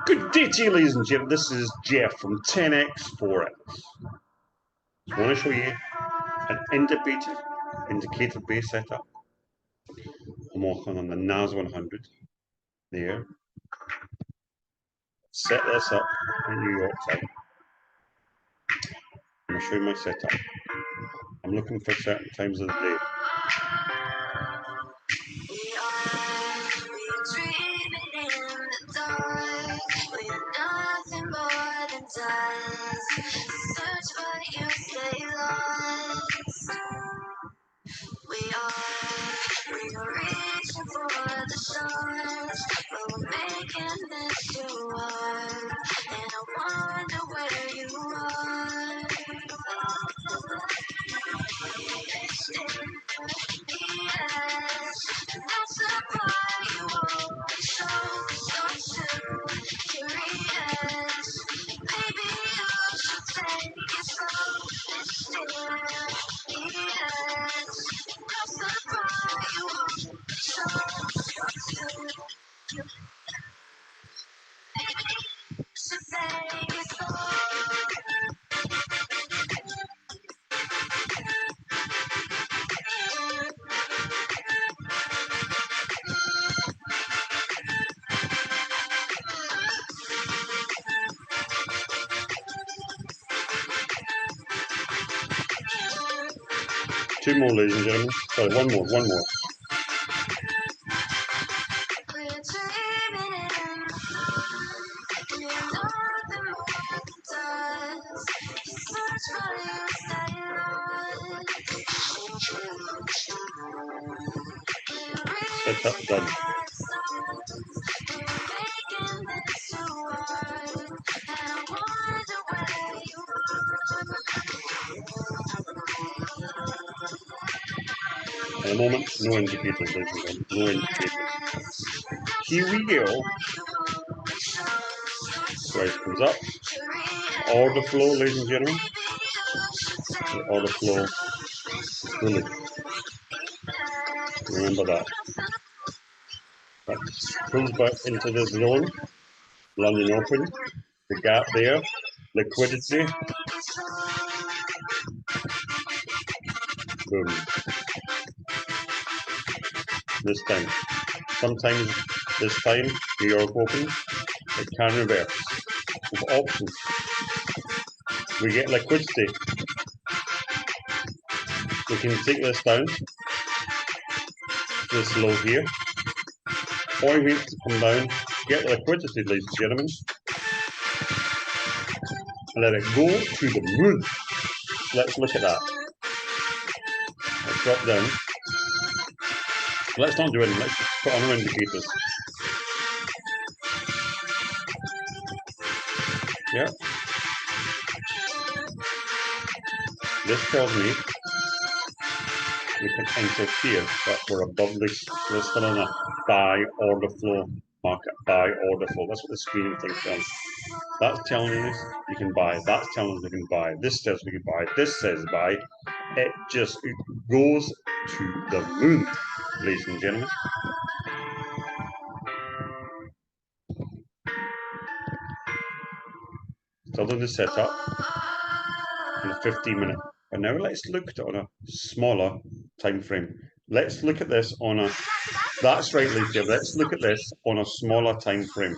Good day to you, ladies and gentlemen. This is Jeff from 10x Forex. I want to show you an indicator base setup. I'm working on the NAS 100 there. Set this up in New York time. I'm going to show you my setup. I'm looking for certain times of the day. We are reaching for the stars, but we're making this to work, and I wonder where you are. Yes, that's the part you won't show, so curious. Maybe you should take it slow and still. Yes, that's the part you won't show, so maybe you should take it slow. 2 more, ladies and gentlemen. Sorry, one more. Setup done. At the moment, no indicators, ladies and gentlemen, no indicators. Here we go. Price comes up. Order flow, ladies and gentlemen. The order flow is bullish. Remember that. That pulls back into this zone. London open. The gap there. Liquidity. Boom. This time. Sometimes this time, New York open, it can reverse with options. We get liquidity. We can take this down, this low here, or we need to come down, get the liquidity, ladies and gentlemen, and let it go to the moon. Let's look at that. Let's drop down. Let's not do anything. Let's just put on our indicators. Yeah. This tells me we can enter here, but we're above this. We're still on a buy order flow market. Buy order flow. That's what the screen thinks on. That's telling us you can buy. That's telling us we can buy. This says we can buy. This says buy. It goes to the moon, ladies and gentlemen. Still in the setup in a 15-minute. And now let's look at it on a smaller time frame. Let's look at this on a. That's right, ladies and gentlemen. Let's look at this on a smaller time frame.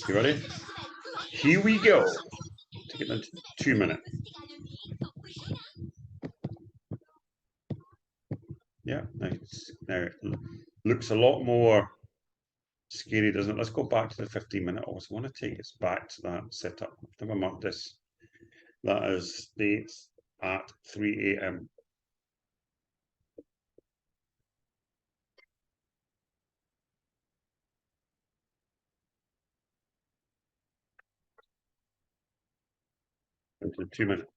You ready? Here we go. Take it into 2 minutes. Yeah, now it looks a lot more scary, doesn't it? Let's go back to the 15-minute. I also want to take us back to that setup. I've never marked this. That is dates at 3 a.m. Into the 2 minute.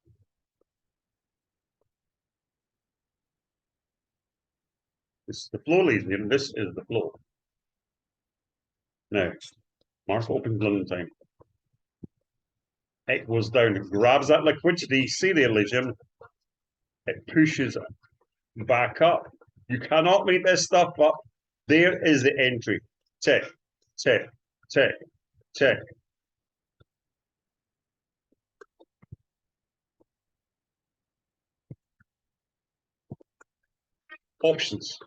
This is the flow, ladies and gentlemen. This is the flow. Now, market opens London time. It goes down, it grabs that liquidity. See there, ladies and gentlemen. It pushes back up. You cannot make this stuff up. There is the entry. Tick, Check, check, check. Options.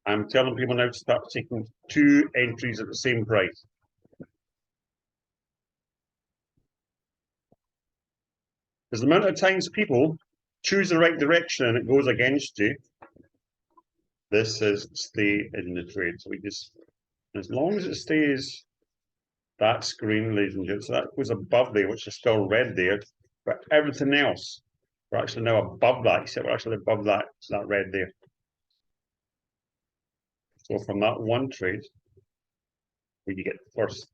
I'm telling people now to start taking 2 entries at the same price. Because the amount of times people choose the right direction and it goes against you, this is stay in the trade. So we just, as long as it stays, that's green, ladies and gentlemen. So that goes above there, which is still red there. But everything else, we're actually now above that, except we're actually above that red there. So from that one trade, where you get the first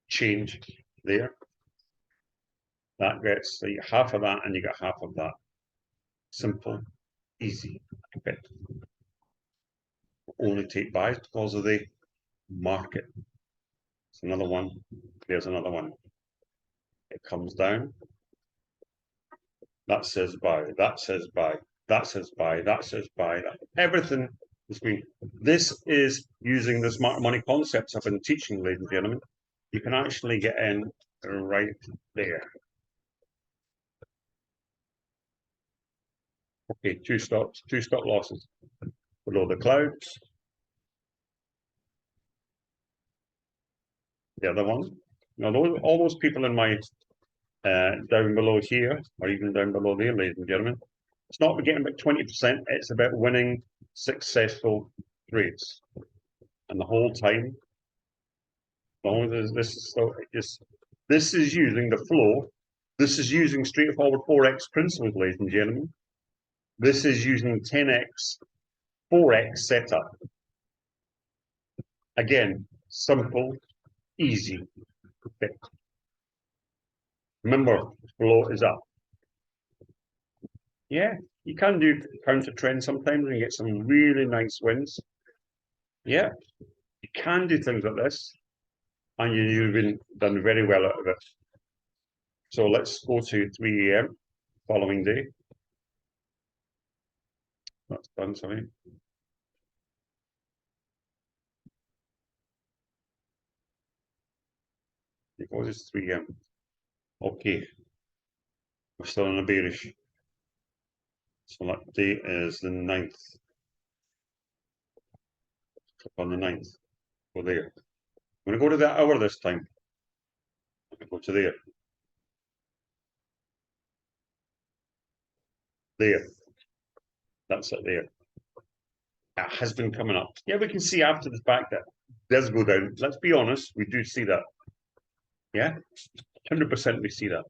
change there, that gets, so you get half of that and you get half of that. Simple, easy, bit. Only take buys because of the market. It's another one. There's another one. It comes down. That says buy. That says buy. That says buy. That says buy. Everything is green. This is using the smart money concepts I've been teaching, ladies and gentlemen. You can actually get in right there. Okay, two stop losses below the clouds. The other one. Now, all those people in my down below here, or even down below there, ladies and gentlemen, it's not getting about 20%. It's about winning successful trades, and the whole time, as long as this is still this is using the flow. This is using straightforward Forex principles, ladies and gentlemen. This is using 10x Forex setup. Again, simple, easy. Okay. Remember, flow is up. Yeah, you can do counter trend sometimes and get some really nice wins. Yeah, you can do things like this, and you've been done very well out of it. So let's go to 3 a.m. following day. That's done, sorry. Because it's 3 a.m. Okay, we're still in a bearish. So that day is the 9th. Click on the 9th. Go there. I'm going to go to that hour this time. I'm going to go to there. There. That's it there. It has been coming up. Yeah, we can see after the fact that it does go down. Let's be honest, we do see that. Yeah, 100% we see that.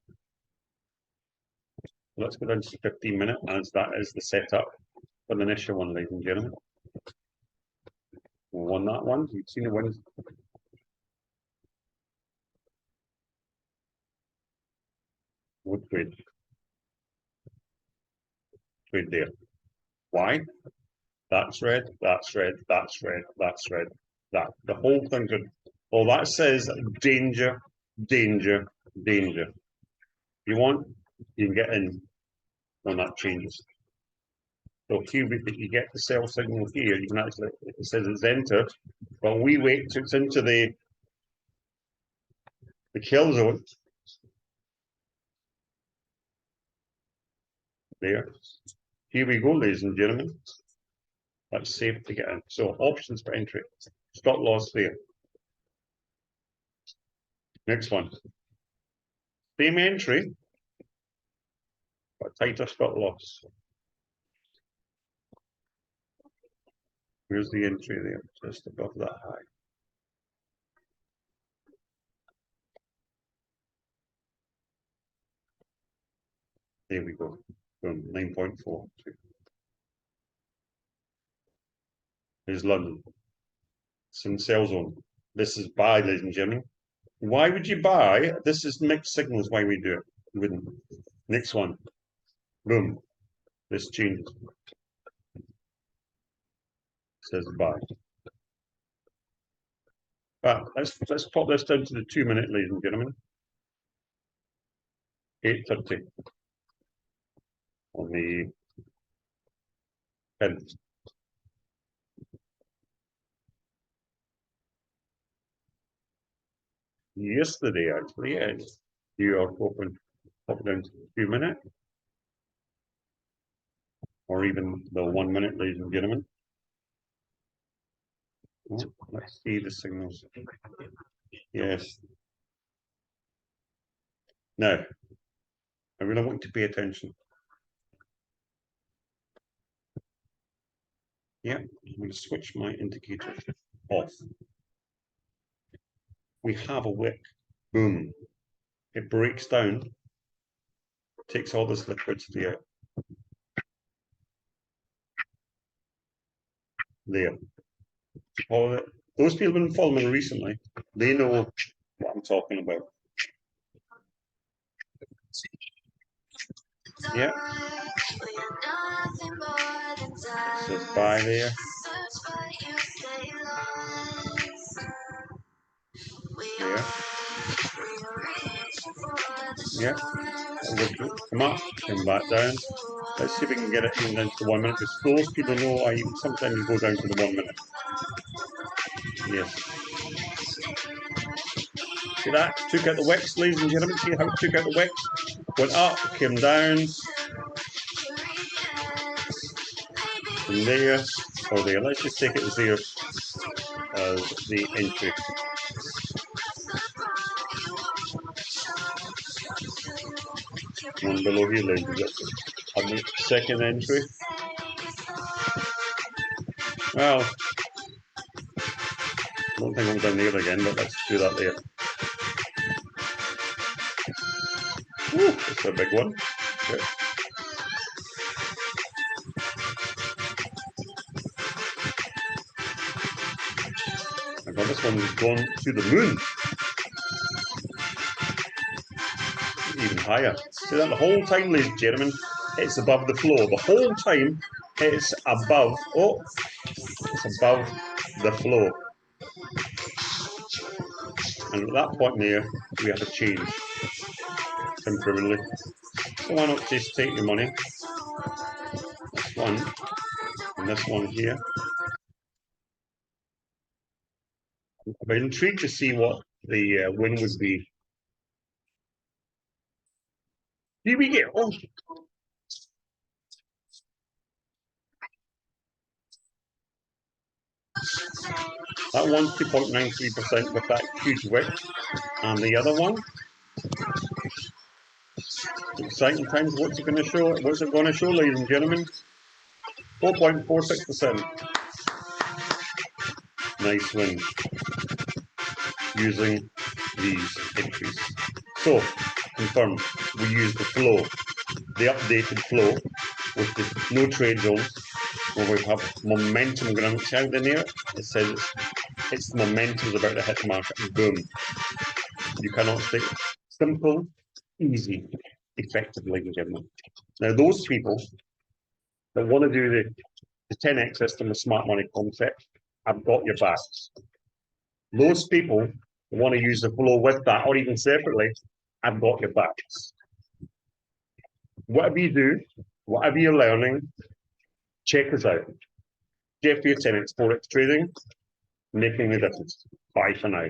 Let's go down to 15-minute, as that is the setup for the initial one, ladies and gentlemen. We won that one. You've seen the wins. Would trade. Trade there. Why? That's red, that's red, that's red, that's red. That the whole thing could. Well, that says danger, danger, danger. You want, you can get in when that changes. So here you get the sell signal here. You can actually, it says it's entered, but we wait till it's into the kill zone. There. Here we go, ladies and gentlemen. That's safe to get in. So options for entry. Stop loss there. Next one. Same entry, but tighter stop loss. Here's the entry there, just above that high. There we go. From 9.4. Here's London. It's in sell zone. This is buy, ladies and gentlemen. Why would you buy? This is mixed signals why we do it. Wouldn't. Next one. Boom. This changes. It says buy. But let's pop this down to the 2-minute, ladies and gentlemen. 8:30 on the 10th. yesterday, actually. Yeah, New York open up down to 2 minute, or even the 1 minute, ladies and gentlemen. Oh, let's see the signals. Yes. Now, I really want you to pay attention. Yeah, I'm going to switch my indicator off. We have a wick. Boom. It breaks down, takes all this liquidity out. There. All of those people who've been following me recently, they know what I'm talking about. Yeah. It says buy there. There. Yeah. We'll come up, come back down. Let's see if we can get it even down to the 1 minute, because those people know I sometimes go down to the 1 minute. Yes. See that? Took out the wicks, ladies and gentlemen. See how it took out the wicks? Went up, came down. From there, or there. Let's just take it as there as the entry. One below here, ladies and gentlemen. On the second entry. Well, I don't think I'm down there again, but let's do that there. Woo, that's a big one. Okay. I got this one's gone to the moon. Even higher. See that the whole time, ladies and gentlemen, it's above the floor. The whole time it's above, it's above the floor. And at that point there, we have a change temporarily. So why not just take your money? This one, and this one here. I'm intrigued to see what the win would be. Here we go. Oh. That one's 2.93% with that huge wick. And the other one, exciting times. What's it going to show? What's it going to show, ladies and gentlemen? 4.46%. Nice win using these entries. So, confirmed, we use the flow, the updated flow with the no trade zones, where we have momentum going to out in here. It says it's the momentum is about to hit the market, and boom. You cannot stay. Simple, easy, effective, ladies and gentlemen. Now, those people that want to do the 10x system, the smart money concept, I've got your backs. Those people who want to use the flow with that, or even separately, I've got your backs. Whatever you do, whatever you're learning, check us out. Jeff, your 10x Forex trading, making the difference. Bye for now.